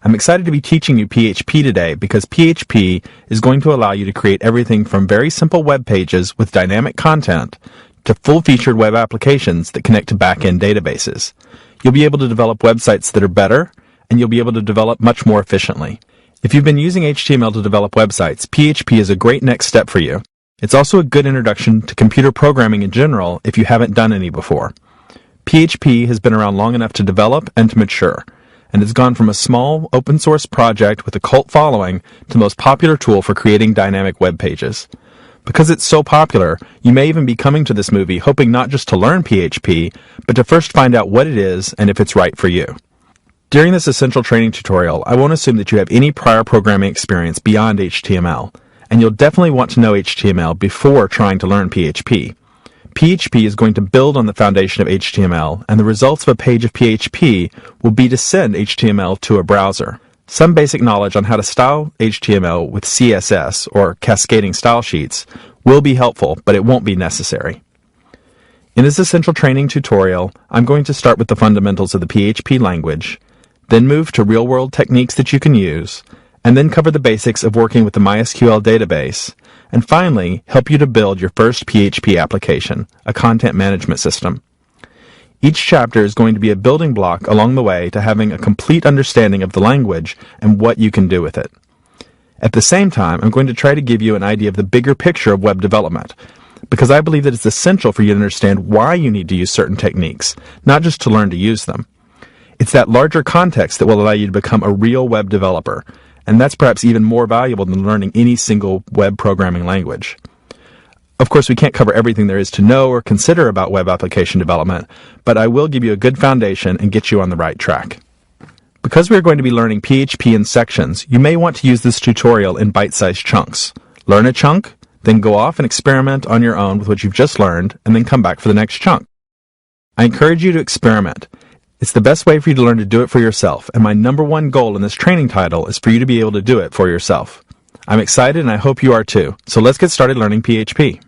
I'm excited to be teaching you PHP today because PHP is going to allow you to create everything from very simple web pages with dynamic content to full-featured web applications that connect to back-end databases. You'll be able to develop websites that are better, and you'll be able to develop much more efficiently. If you've been using HTML to develop websites, PHP is a great next step for you. It's also a good introduction to computer programming in general if you haven't done any before. PHP has been around long enough to develop and to mature, and has gone from a small open-source project with a cult following to the most popular tool for creating dynamic web pages. Because it's so popular, you may even be coming to this movie hoping not just to learn PHP, but to first find out what it is and if it's right for you. During this essential training tutorial, I won't assume that you have any prior programming experience beyond HTML, and you'll definitely want to know HTML before trying to learn PHP. PHP is going to build on the foundation of HTML, and the results of a page of PHP will be to send HTML to a browser. Some basic knowledge on how to style HTML with CSS, or cascading style sheets, will be helpful, but it won't be necessary. In this essential training tutorial, I'm going to start with the fundamentals of the PHP language, then move to real-world techniques that you can use, and then cover the basics of working with the MySQL database, and finally, help you to build your first PHP application, a content management system. Each chapter is going to be a building block along the way to having a complete understanding of the language and what you can do with it. At the same time, I'm going to try to give you an idea of the bigger picture of web development, because I believe that it's essential for you to understand why you need to use certain techniques, not just to learn to use them. It's that larger context that will allow you to become a real web developer, and that's perhaps even more valuable than learning any single web programming language. Of course, we can't cover everything there is to know or consider about web application development, but I will give you a good foundation and get you on the right track. Because we're going to be learning PHP in sections, you may want to use this tutorial in bite-sized chunks. Learn a chunk, then go off and experiment on your own with what you've just learned, and then come back for the next chunk. I encourage you to experiment. It's the best way for you to learn to do it for yourself, and my number one goal in this training title is for you to be able to do it for yourself. I'm excited and I hope you are too, so let's get started learning PHP.